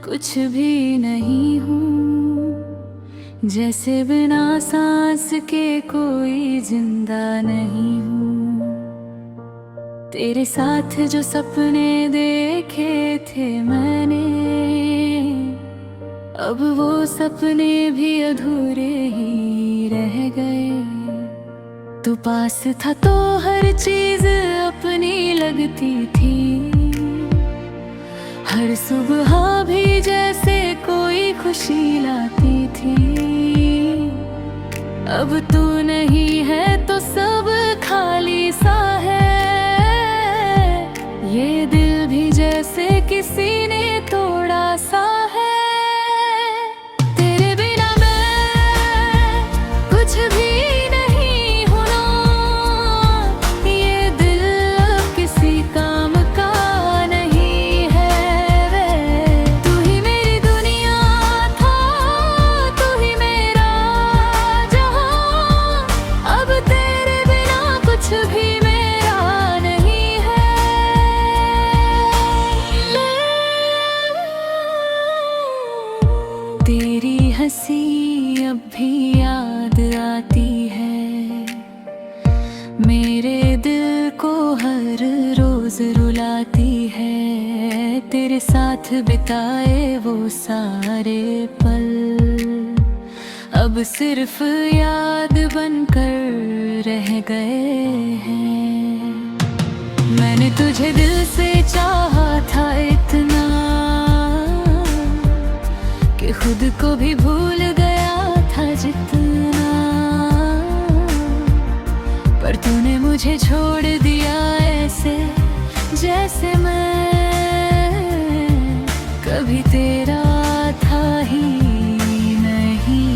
कुछ भी नहीं हूँ, जैसे बिना सांस के कोई जिंदा नहीं हूँ। तेरे साथ जो सपने देखे थे मैंने, अब वो सपने भी अधूरे ही रह गए। तू पास था तो हर चीज अपनी लगती थी, हर सुबह भी जैसे कोई खुशी लाती थी। अब तू नहीं है तो सब खाली सा है, ये दिल भी जैसे किसी ने तोड़ा सा है। तेरे बिना मैं कुछ भी नहीं हूँ ना, ये दिल अब किसी काम का नहीं है वे। तू ही मेरी दुनिया था, तू ही मेरा जहां, अब तेरे बिना कुछ भी मेरा नहीं है। तेरी हंसी अब भी याद आती है, मेरे दिल को हर रोज रुलाती है। तेरे साथ बिताए वो सारे पल अब सिर्फ याद बनकर रह गए हैं। मैंने तुझे दिल से चाहा था इतना कि खुद को भी भूल गया था जितना, पर तूने मुझे छोड़ दिया ऐसे जैसे मैं कभी तेरा था ही नहीं।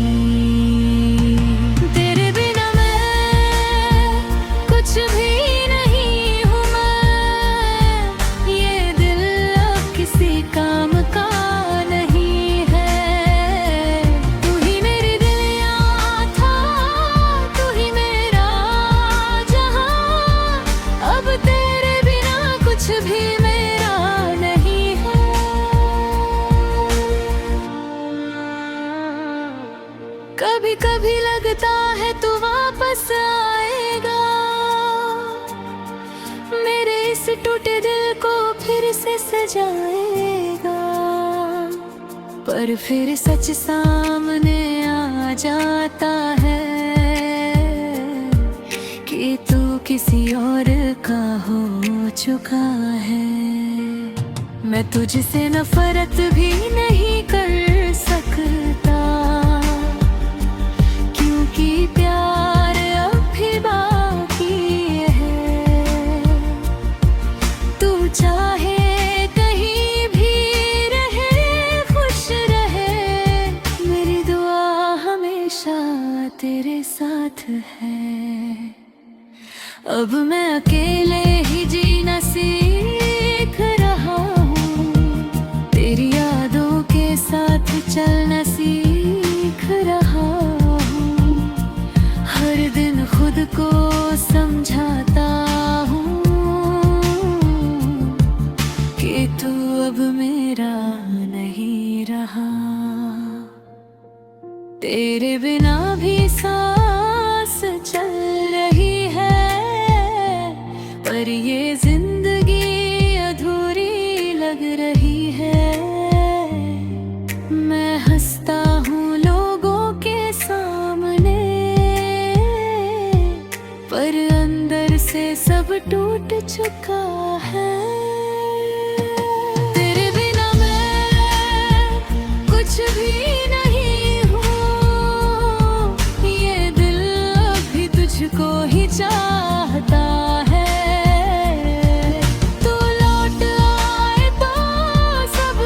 तेरे बिना मैं कुछ भी नहीं हूँ मैं, ये दिल अब किसी काम का नहीं है। तू ही मेरी दुनिया था, तू ही मेरा जहां, अब तेरे बिना कुछ भी मेरा नहीं है। कभी कभी लगता है तू वापस आएगा, मेरे इस टूटे दिल को फिर से सजाएगा। पर फिर सच सामने आ जाता है कि तू किसी और का हो चुका है। मैं तुझसे नफरत भी नहीं कर सकता, क्योंकि प्यार अब भी बाकी है। तू चाहे कहीं भी रहे, खुश रहे, मेरी दुआ हमेशा तेरे साथ है। अब मैं अकेले ही जीना सीख रहा हूँ, तेरी यादों के साथ चलना सीख रहा हूँ। हर दिन खुद को समझाता हूँ कि तू अब मेरा नहीं रहा। तेरे बिना भी सांस चल रही है, पर ये जिंदगी अधूरी लग रही है। मैं हंसता हूँ लोगों के सामने, पर अंदर से सब टूट चुका है। तेरे बिना मैं कुछ भी नहीं हूँ, ये दिल अभी तुझको ही चाहता है। तू लौट आए तो सब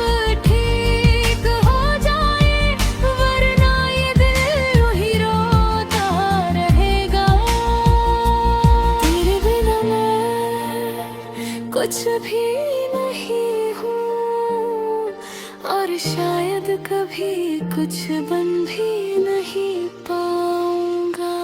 ठीक हो जाए, वरना ये दिल यूं ही रोता रहेगा। तेरे बिना मैं कुछ भी नहीं हूँ, और शायद कभी कुछ बन भी नहीं पाऊंगा।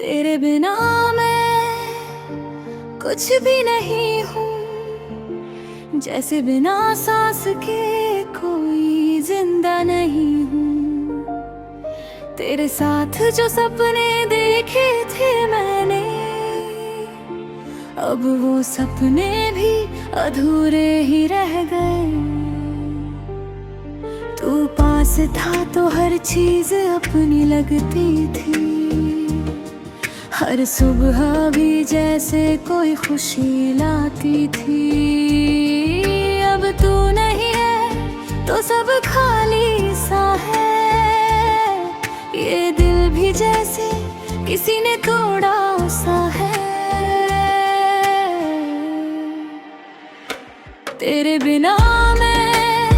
तेरे बिना मैं कुछ भी नहीं हूँ, जैसे बिना सांस के कोई जिंदा नहीं हूँ। तेरे साथ जो सपने देखे थे मैंने, अब वो सपने भी अधूरे ही रह गए। तू पास था तो हर चीज अपनी लगती थी, हर सुबह भी जैसे कोई खुशी लाती थी। अब तू नहीं है तो सब खाली सा है, ये दिल भी जैसे किसी ने तोड़ा सा है। तेरे बिना मैं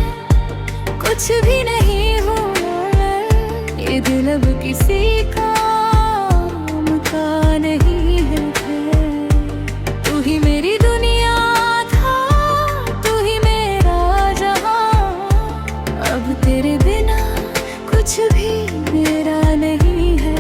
कुछ भी नहीं हूँ, ये दिल अब किसी काम का नहीं है। तू ही मेरी दुनिया था, तू ही मेरा जहां, अब तेरे बिना कुछ भी मेरा नहीं है।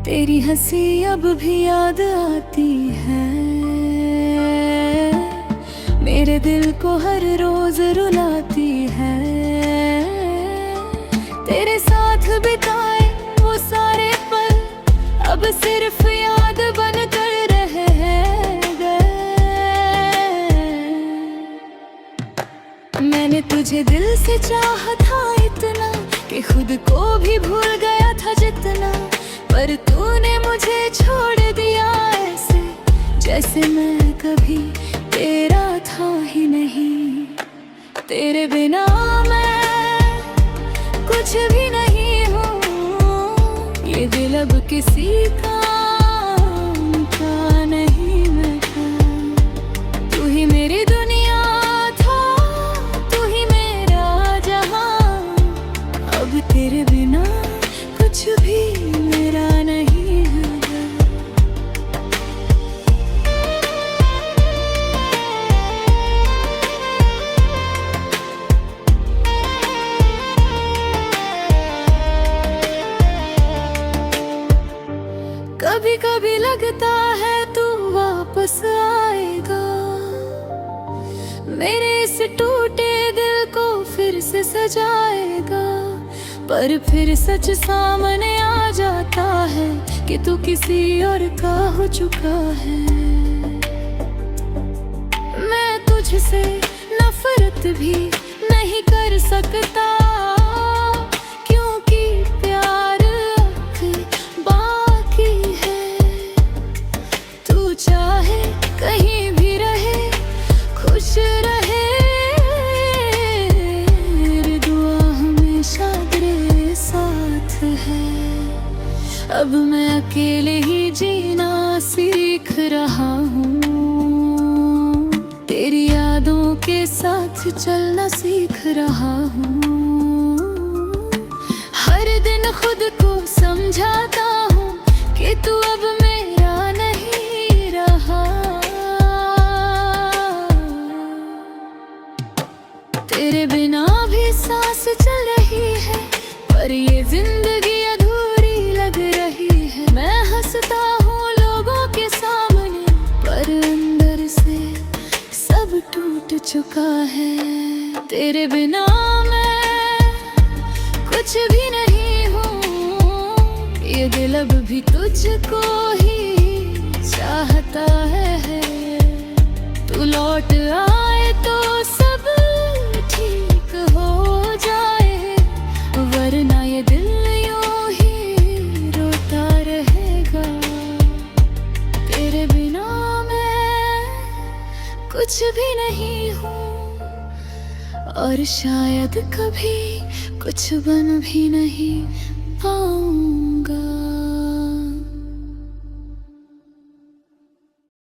तेरी हंसी अब भी याद आती है, मेरे दिल को हर रोज रुलाती है। तेरे साथ बिताए वो सारे पल अब सिर्फ याद बन कर रह गए। मैंने तुझे दिल से चाहा था इतना कि खुद को भी भूल गया था जितना, पर तूने मुझे छोड़ दिया ऐसे जैसे मैं कभी तेरा था ही नहीं। तेरे बिना मैं कुछ भी नहीं हूँ, ये दिल अब किसी काम का नहीं मैं था। तू ही मेरी दुनिया था, तू ही मेरा जहां, अब तेरे बिना कुछ भी मेरा नहीं है। कभी कभी लगता है तू वापस आएगा, मेरे इस टूटे दिल को फिर से सजाएगा। पर फिर सच सामने आ जाता है कि तू किसी और का हो चुका है। मैं तुझसे नफरत भी नहीं कर सकता, क्योंकि प्यार अब बाकी है। तू चाहे कहीं भी रहे, खुश रहे, अब मैं अकेले ही जीना सीख रहा हूँ, तेरी यादों के साथ चलना सीख रहा हूँ। हर दिन खुद को समझाता हूँ कि तू अब मेरा नहीं रहा। तेरे बिना भी सांस चल रही है, पर ये जिंदगी लग रही है। मैं हंसता हूँ लोगों के सामने, पर अंदर से सब टूट चुका है। तेरे बिना मैं कुछ भी नहीं हूँ, ये दिल अब भी तुझको ही चाहता है। तू लौट आए तो सब ठीक हो जाए, वरना ये दिल कुछ भी नहीं हूँ, और शायद कभी कुछ बन भी नहीं पाऊंगा।